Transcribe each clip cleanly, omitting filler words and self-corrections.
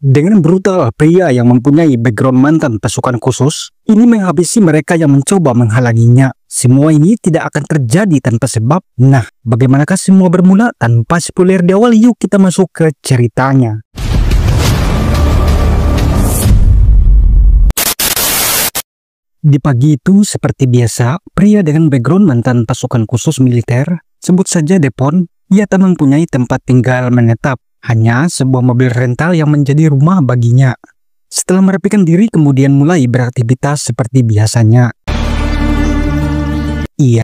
Dengan brutal, pria yang mempunyai background mantan pasukan khusus ini menghabisi mereka yang mencoba menghalanginya. Semua ini tidak akan terjadi tanpa sebab. Nah, bagaimanakah semua bermula? Tanpa spoiler di awal, yuk kita masuk ke ceritanya. Di pagi itu, seperti biasa, pria dengan background mantan pasukan khusus militer, sebut saja Depon, ia tak mempunyai tempat tinggal menetap. Hanya sebuah mobil rental yang menjadi rumah baginya. Setelah merapikan diri, kemudian mulai beraktivitas seperti biasanya. Ia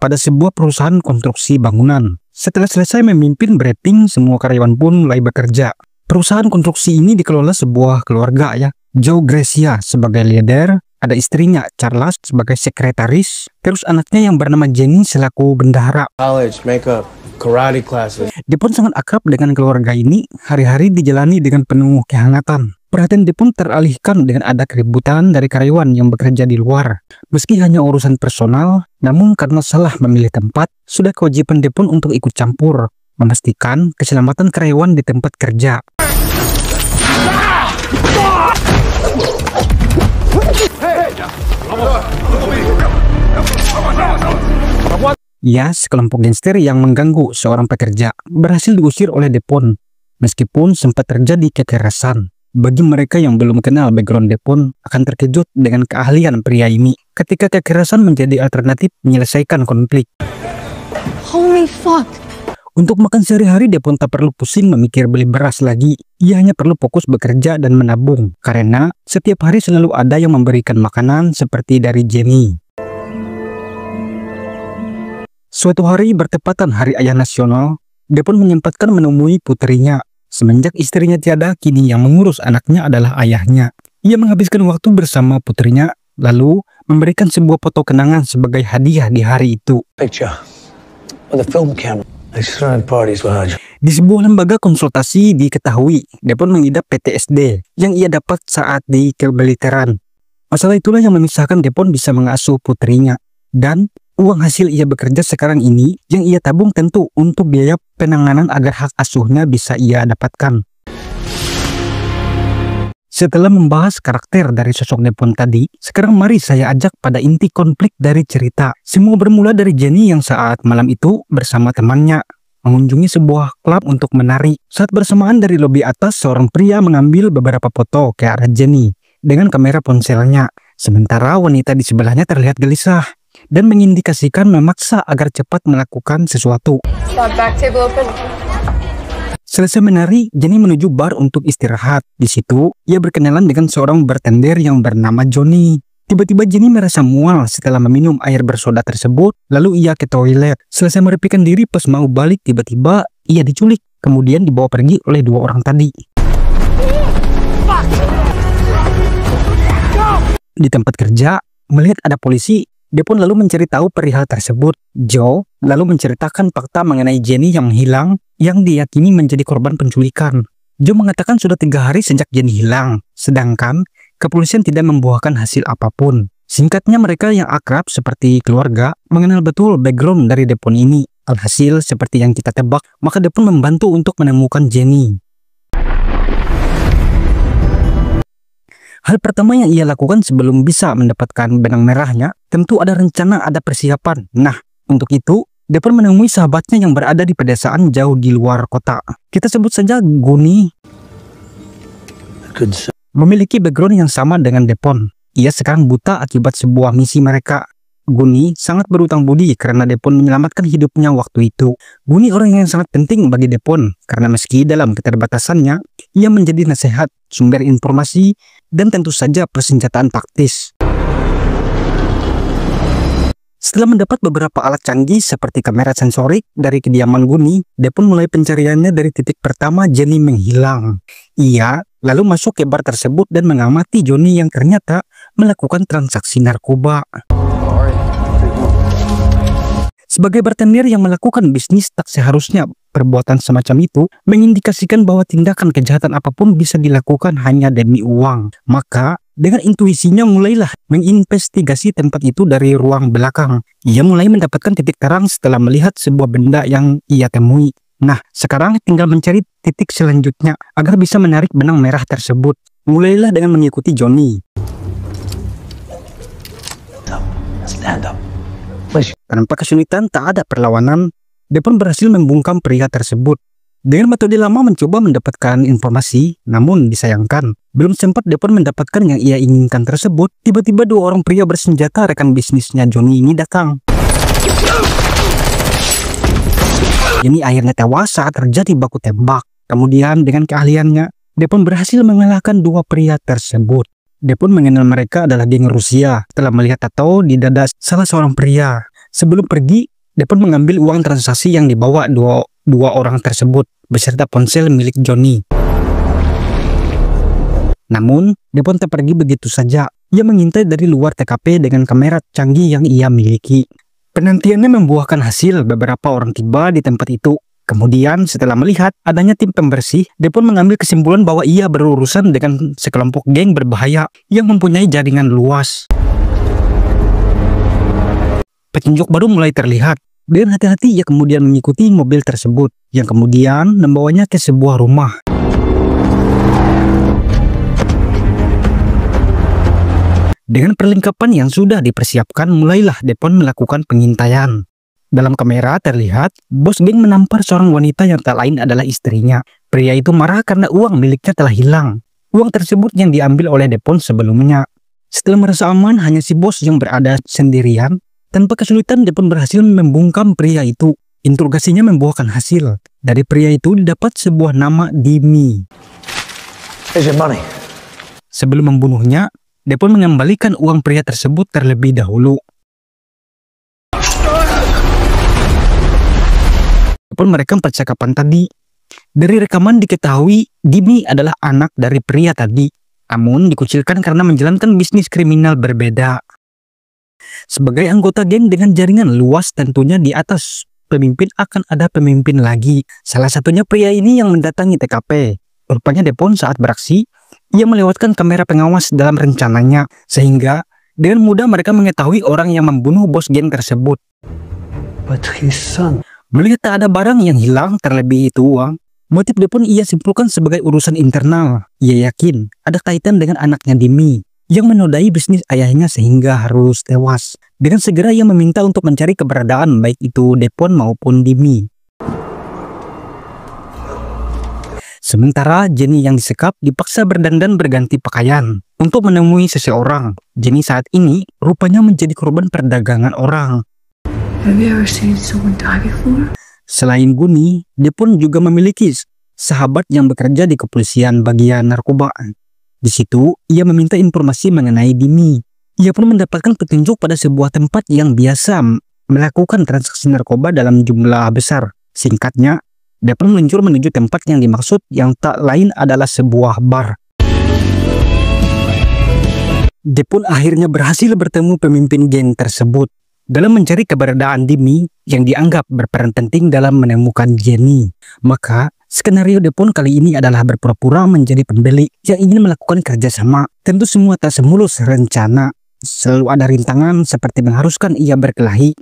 pada sebuah perusahaan konstruksi bangunan. Setelah selesai memimpin briefing, semua karyawan pun mulai bekerja. Perusahaan konstruksi ini dikelola sebuah keluarga ya. Joe Gracia sebagai leader, ada istrinya Charles sebagai sekretaris, terus anaknya yang bernama Jenny selaku bendahara. College, makeup, karate classes. Depon sangat akrab dengan keluarga ini, hari-hari dijalani dengan penuh kehangatan. Perhatian Depon teralihkan dengan ada keributan dari karyawan yang bekerja di luar. Meski hanya urusan personal, namun karena salah memilih tempat, sudah kewajiban Depon untuk ikut campur, memastikan keselamatan karyawan di tempat kerja. Ya, sekelompok gangster yang mengganggu seorang pekerja berhasil diusir oleh Depon. Meskipun sempat terjadi kekerasan, bagi mereka yang belum kenal background Depon akan terkejut dengan keahlian pria ini ketika kekerasan menjadi alternatif menyelesaikan konflik. Holy fuck! Untuk makan sehari-hari, Depon tak perlu pusing memikir beli beras lagi. Ia hanya perlu fokus bekerja dan menabung, karena setiap hari selalu ada yang memberikan makanan seperti dari Jenny. Suatu hari bertepatan Hari Ayah Nasional, Depon menyempatkan menemui putrinya. Semenjak istrinya tiada, kini yang mengurus anaknya adalah ayahnya. Ia menghabiskan waktu bersama putrinya, lalu memberikan sebuah foto kenangan sebagai hadiah di hari itu. Di sebuah lembaga konsultasi diketahui Depon mengidap PTSD yang ia dapat saat di kemiliteran. Masalah itulah yang memisahkan Depon bisa mengasuh putrinya. Dan uang hasil ia bekerja sekarang ini yang ia tabung tentu untuk biaya penanganan agar hak asuhnya bisa ia dapatkan. Setelah membahas karakter dari sosok Depon tadi, sekarang mari saya ajak pada inti konflik dari cerita. Semua bermula dari Jenny yang saat malam itu bersama temannya mengunjungi sebuah klub untuk menari. Saat bersamaan dari lobi atas, seorang pria mengambil beberapa foto ke arah Jenny dengan kamera ponselnya. Sementara wanita di sebelahnya terlihat gelisah dan mengindikasikan memaksa agar cepat melakukan sesuatu. Selesai menari, Jenny menuju bar untuk istirahat. Di situ, ia berkenalan dengan seorang bartender yang bernama Johnny. Tiba-tiba Jenny merasa mual setelah meminum air bersoda tersebut, lalu ia ke toilet. Selesai merapikan diri, pas mau balik, tiba-tiba ia diculik, kemudian dibawa pergi oleh dua orang tadi. Di tempat kerja, melihat ada polisi, Depon lalu mencari tahu perihal tersebut. Joe lalu menceritakan fakta mengenai Jenny yang menghilang, yang diyakini menjadi korban penculikan. Joe mengatakan sudah 3 hari sejak Jenny hilang, sedangkan kepolisian tidak membuahkan hasil apapun. Singkatnya, mereka yang akrab seperti keluarga mengenal betul background dari Depon ini. Alhasil, seperti yang kita tebak, maka Depon membantu untuk menemukan Jenny. Hal pertama yang ia lakukan sebelum bisa mendapatkan benang merahnya, tentu ada rencana, ada persiapan. Nah, untuk itu, Depon menemui sahabatnya yang berada di pedesaan jauh di luar kota. Kita sebut saja Guni. Memiliki background yang sama dengan Depon. Ia sekarang buta akibat sebuah misi mereka. Guni sangat berutang budi karena Depon menyelamatkan hidupnya waktu itu. Guni orang yang sangat penting bagi Depon karena meski dalam keterbatasannya, ia menjadi nasihat, sumber informasi, dan tentu saja persenjataan taktis. Setelah mendapat beberapa alat canggih seperti kamera sensorik dari kediaman Guni, Depon mulai pencariannya dari titik pertama Jenny menghilang. Ia lalu masuk ke bar tersebut dan mengamati Johnny yang ternyata melakukan transaksi narkoba. Sebagai bartender yang melakukan bisnis, tak seharusnya perbuatan semacam itu mengindikasikan bahwa tindakan kejahatan apapun bisa dilakukan hanya demi uang. Maka dengan intuisinya mulailah menginvestigasi tempat itu dari ruang belakang. Ia mulai mendapatkan titik terang setelah melihat sebuah benda yang ia temui. Nah, sekarang tinggal mencari titik selanjutnya agar bisa menarik benang merah tersebut. Mulailah dengan mengikuti Johnny. Stand up. Tanpa kesulitan, tak ada perlawanan, dia pun berhasil membungkam pria tersebut. Dengan metode lama mencoba mendapatkan informasi, namun disayangkan, belum sempat dia pun mendapatkan yang ia inginkan tersebut, tiba-tiba dua orang pria bersenjata rekan bisnisnya Johnny ini datang. Johnny akhirnya tewas saat terjadi baku tembak. Kemudian dengan keahliannya, dia pun berhasil mengalahkan dua pria tersebut. Dia pun mengenal mereka adalah geng Rusia setelah melihat tato di dada salah seorang pria. Sebelum pergi, dia pun mengambil uang transaksi yang dibawa dua orang tersebut beserta ponsel milik Johnny. Namun, dia pun tak pergi begitu saja. Ia mengintai dari luar TKP dengan kamera canggih yang ia miliki. Penantiannya membuahkan hasil, beberapa orang tiba di tempat itu. Kemudian setelah melihat adanya tim pembersih, dia pun mengambil kesimpulan bahwa ia berurusan dengan sekelompok geng berbahaya yang mempunyai jaringan luas. Petunjuk baru mulai terlihat. Dengan hati-hati ia kemudian mengikuti mobil tersebut yang kemudian membawanya ke sebuah rumah. Dengan perlengkapan yang sudah dipersiapkan, mulailah Depon melakukan pengintaian. Dalam kamera terlihat, bos geng menampar seorang wanita yang tak lain adalah istrinya. Pria itu marah karena uang miliknya telah hilang. Uang tersebut yang diambil oleh Depon sebelumnya. Setelah merasa aman, hanya si bos yang berada sendirian. Tanpa kesulitan, Depon berhasil membungkam pria itu. Interogasinya membuahkan hasil. Dari pria itu didapat sebuah nama Dimi. Here's your money. Sebelum membunuhnya, Depon mengembalikan uang pria tersebut terlebih dahulu. Depon merekam percakapan tadi. Dari rekaman diketahui Dimi adalah anak dari pria tadi, namun dikucilkan karena menjalankan bisnis kriminal berbeda. Sebagai anggota geng dengan jaringan luas, tentunya di atas pemimpin akan ada pemimpin lagi. Salah satunya pria ini yang mendatangi TKP. Rupanya Depon saat beraksi, ia melewatkan kamera pengawas dalam rencananya, sehingga dengan mudah mereka mengetahui orang yang membunuh bos geng tersebut. But his son. Melihat tak ada barang yang hilang, terlebih itu uang, motif Depon ia simpulkan sebagai urusan internal. Ia yakin ada kaitan dengan anaknya Dimi yang menodai bisnis ayahnya sehingga harus tewas. Dengan segera ia meminta untuk mencari keberadaan baik itu Depon maupun Dimi. Sementara Jenny yang disekap dipaksa berdandan berganti pakaian untuk menemui seseorang. Jenny saat ini rupanya menjadi korban perdagangan orang. Have you ever seen someone die before? Selain Guni, dia pun juga memiliki sahabat yang bekerja di kepolisian bagian narkoba. Di situ, ia meminta informasi mengenai Dimi. Ia pun mendapatkan petunjuk pada sebuah tempat yang biasa melakukan transaksi narkoba dalam jumlah besar. Singkatnya, dia pun meluncur menuju tempat yang dimaksud yang tak lain adalah sebuah bar. Dia pun akhirnya berhasil bertemu pemimpin geng tersebut. Dalam mencari keberadaan Dimi yang dianggap berperan penting dalam menemukan Jenny, maka skenario Depon kali ini adalah berpura-pura menjadi pembeli yang ingin melakukan kerjasama. Tentu semua tak semulus rencana. Selalu ada rintangan seperti mengharuskan ia berkelahi.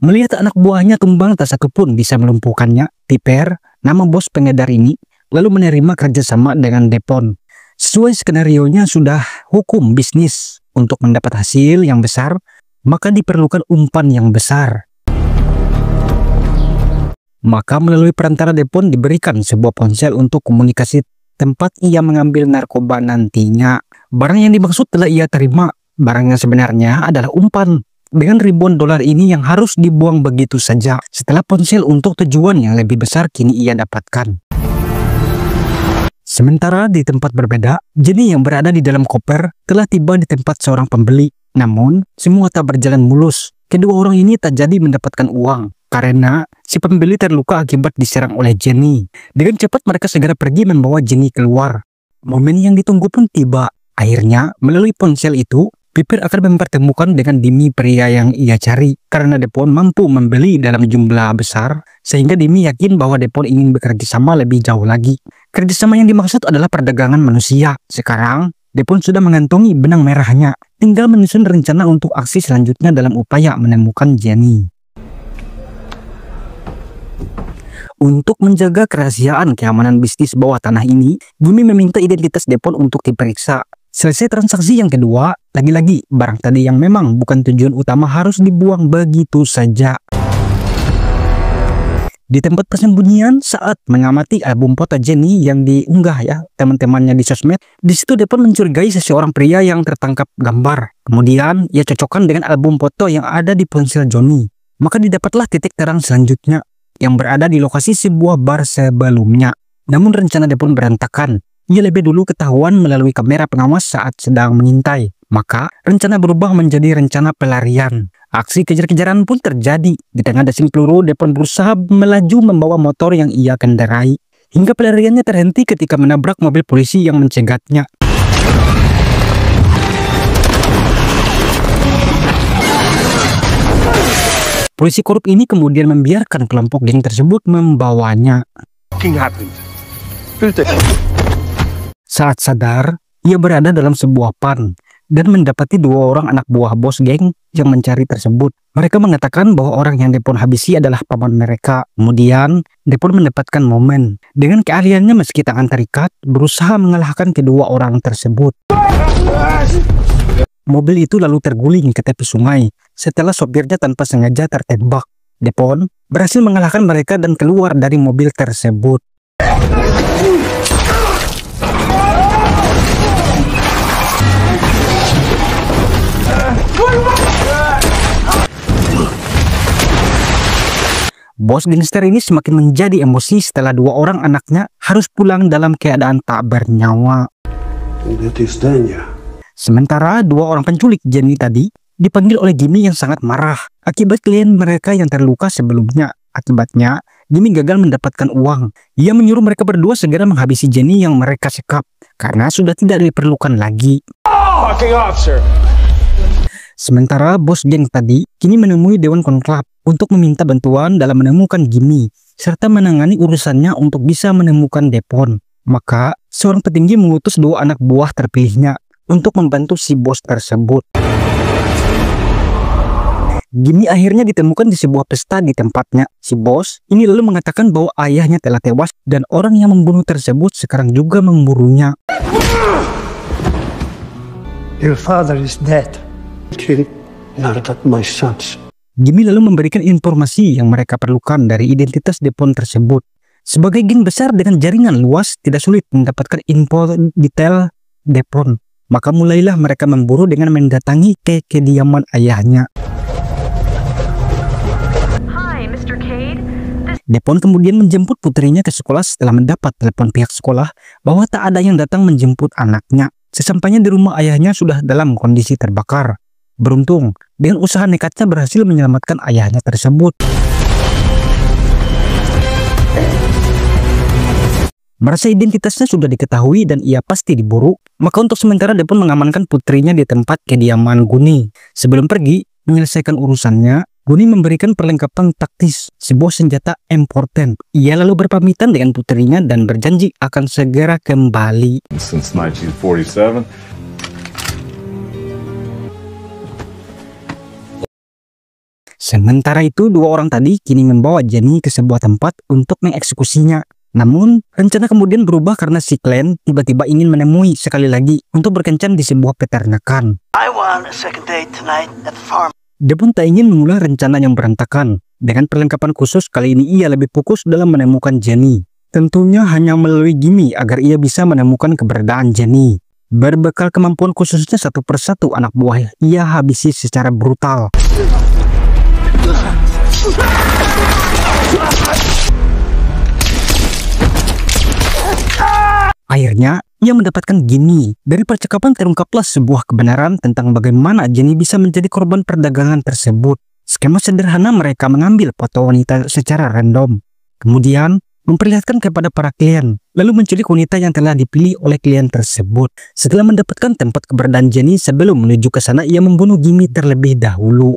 Melihat anak buahnya tumbang, tak satu pun bisa melumpuhkannya. Piper, nama bos pengedar ini, lalu menerima kerjasama dengan Depon. Sesuai skenarionya sudah hukum bisnis. Untuk mendapat hasil yang besar, maka diperlukan umpan yang besar. Maka melalui perantara Depon diberikan sebuah ponsel untuk komunikasi tempat ia mengambil narkoba nantinya. Barang yang dimaksud telah ia terima. Barang yang sebenarnya adalah umpan. Dengan ribuan dolar ini yang harus dibuang begitu saja setelah ponsel untuk tujuan yang lebih besar kini ia dapatkan. Sementara di tempat berbeda, Jenny yang berada di dalam koper telah tiba di tempat seorang pembeli. Namun, semua tak berjalan mulus. Kedua orang ini tak jadi mendapatkan uang karena si pembeli terluka akibat diserang oleh Jenny. Dengan cepat mereka segera pergi membawa Jenny keluar. Momen yang ditunggu pun tiba. Akhirnya, melalui ponsel itu, Piper akan mempertemukan dengan Dimi pria yang ia cari karena Depon mampu membeli dalam jumlah besar sehingga Dimi yakin bahwa Depon ingin bekerja sama lebih jauh lagi. Kerjasama yang dimaksud adalah perdagangan manusia. Sekarang Depon sudah mengantongi benang merahnya, tinggal menyusun rencana untuk aksi selanjutnya dalam upaya menemukan Jenny. Untuk menjaga kerahasiaan keamanan bisnis bawah tanah ini, Gumi meminta identitas Depon untuk diperiksa. Selesai transaksi yang kedua, lagi-lagi barang tadi yang memang bukan tujuan utama harus dibuang begitu saja. Di tempat persembunyian saat mengamati album foto Jenny yang diunggah ya teman-temannya di sosmed, di situ Depon mencurigai seseorang pria yang tertangkap gambar. Kemudian ia cocokkan dengan album foto yang ada di ponsel Johnny. Maka didapatlah titik terang selanjutnya yang berada di lokasi sebuah bar sebelumnya. Namun rencana Depon berantakan. Ia lebih dulu ketahuan melalui kamera pengawas saat sedang mengintai. Maka rencana berubah menjadi rencana pelarian. Aksi kejar-kejaran pun terjadi. Di tengah desing peluru, Depon berusaha melaju membawa motor yang ia kendarai. Hingga pelariannya terhenti ketika menabrak mobil polisi yang mencegatnya. Polisi korup ini kemudian membiarkan kelompok geng tersebut membawanya. Saat sadar, ia berada dalam sebuah pan dan mendapati dua orang anak buah bos geng yang mencari tersebut. Mereka mengatakan bahwa orang yang Depon habisi adalah paman mereka. Kemudian, Depon mendapatkan momen. Dengan keahliannya meski tangan terikat, berusaha mengalahkan kedua orang tersebut. Mobil itu lalu terguling ke tepi sungai setelah sopirnya tanpa sengaja tertembak. Depon berhasil mengalahkan mereka dan keluar dari mobil tersebut. Bos gangster ini semakin menjadi emosi setelah dua orang anaknya harus pulang dalam keadaan tak bernyawa. Sementara dua orang penculik Jenny tadi dipanggil oleh Jimmy yang sangat marah akibat klien mereka yang terluka sebelumnya. Akibatnya, Jimmy gagal mendapatkan uang. Ia menyuruh mereka berdua segera menghabisi Jenny yang mereka sekap karena sudah tidak diperlukan lagi. Sementara bos geng tadi kini menemui Dewan Konklab untuk meminta bantuan dalam menemukan Jimmy serta menangani urusannya untuk bisa menemukan Depon. Maka seorang petinggi mengutus dua anak buah terpilihnya untuk membantu si bos tersebut. Jimmy akhirnya ditemukan di sebuah pesta di tempatnya. Si bos ini lalu mengatakan bahwa ayahnya telah tewas dan orang yang membunuh tersebut sekarang juga memburunya. Your father is dead. Not about my sons. Jimmy lalu memberikan informasi yang mereka perlukan dari identitas Depon tersebut. Sebagai geng besar dengan jaringan luas, tidak sulit mendapatkan info detail Depon. Maka mulailah mereka memburu dengan mendatangi ke kediaman ayahnya. Depon kemudian menjemput putrinya ke sekolah setelah mendapat telepon pihak sekolah bahwa tak ada yang datang menjemput anaknya. Sesampainya di rumah ayahnya sudah dalam kondisi terbakar. Beruntung, dengan usaha nekatnya berhasil menyelamatkan ayahnya tersebut. Merasa identitasnya sudah diketahui dan ia pasti diburu, maka untuk sementara Depon mengamankan putrinya di tempat kediaman Guni. Sebelum pergi, menyelesaikan urusannya, Guni memberikan perlengkapan taktis, sebuah senjata M410. Ia lalu berpamitan dengan putrinya dan berjanji akan segera kembali. Since 1947. Sementara itu, dua orang tadi kini membawa Jenny ke sebuah tempat untuk mengeksekusinya. Namun, rencana kemudian berubah karena si Glenn tiba-tiba ingin menemui sekali lagi untuk berkencan di sebuah peternakan. Depon tak ingin mengulang rencana yang berantakan. Dengan perlengkapan khusus, kali ini ia lebih fokus dalam menemukan Jenny. Tentunya hanya melalui Jimmy agar ia bisa menemukan keberadaan Jenny. Berbekal kemampuan khususnya satu persatu anak buah ia habisi secara brutal. Akhirnya, ia mendapatkan Jenny. Dari percakapan terungkaplah sebuah kebenaran tentang bagaimana Jenny bisa menjadi korban perdagangan tersebut. Skema sederhana mereka mengambil foto wanita secara random. Kemudian, memperlihatkan kepada para klien. lalu menculik wanita yang telah dipilih oleh klien tersebut. Setelah mendapatkan tempat keberadaan Jenny, sebelum menuju ke sana ia membunuh Jimmy terlebih dahulu.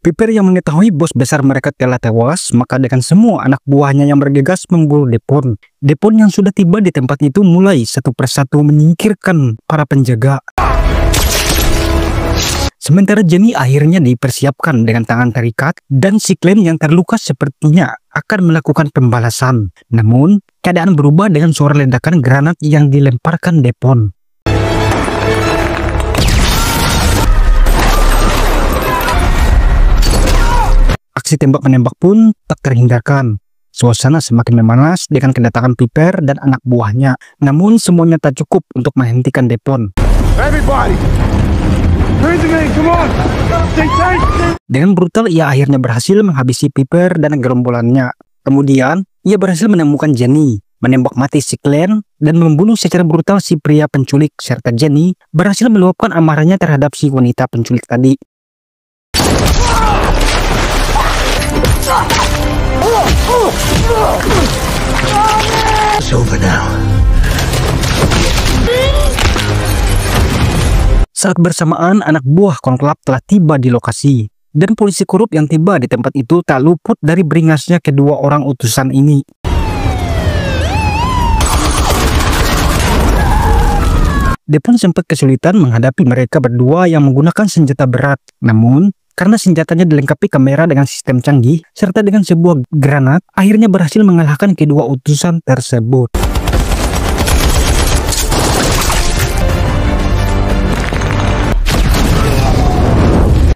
Piper yang mengetahui bos besar mereka telah tewas, maka dengan semua anak buahnya yang bergegas memburu Devon. Devon yang sudah tiba di tempat itu mulai satu persatu menyingkirkan para penjaga. Sementara Jenny akhirnya dipersiapkan dengan tangan terikat dan si Glenn yang terluka sepertinya akan melakukan pembalasan. Namun, keadaan berubah dengan suara ledakan granat yang dilemparkan Devon. Aksi tembak-menembak pun tak terhindarkan. Suasana semakin memanas dengan kedatangan Piper dan anak buahnya. Namun semuanya tak cukup untuk menghentikan Devon. Dengan brutal ia akhirnya berhasil menghabisi Piper dan gerombolannya. Kemudian ia berhasil menemukan Jenny, menembak mati si Glenn, dan membunuh secara brutal si pria penculik, serta Jenny berhasil meluapkan amarahnya terhadap si wanita penculik tadi. It's over now. Saat bersamaan, anak buah konklab telah tiba di lokasi. Dan polisi korup yang tiba di tempat itu tak luput dari beringasnya kedua orang utusan ini. Devon sempat kesulitan menghadapi mereka berdua yang menggunakan senjata berat. Namun, karena senjatanya dilengkapi kamera dengan sistem canggih, serta dengan sebuah granat, akhirnya berhasil mengalahkan kedua utusan tersebut.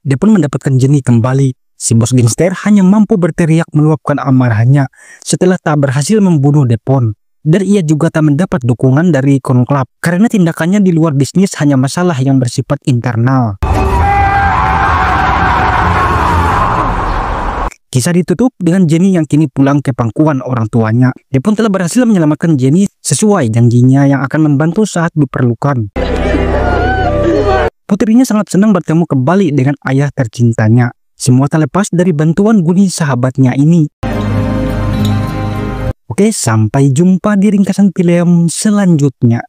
Devon mendapatkan Jenny kembali. Si bos gangster hanya mampu berteriak meluapkan amarahnya setelah tak berhasil membunuh Devon. Dan ia juga tak mendapat dukungan dari konklab karena tindakannya di luar bisnis hanya masalah yang bersifat internal. Kisah ditutup dengan Jenny yang kini pulang ke pangkuan orang tuanya. Devon telah berhasil menyelamatkan Jenny sesuai janjinya yang akan membantu saat diperlukan. Putrinya sangat senang bertemu kembali dengan ayah tercintanya. Semua tak lepas dari bantuan guni sahabatnya ini. Oke, sampai jumpa di ringkasan film selanjutnya.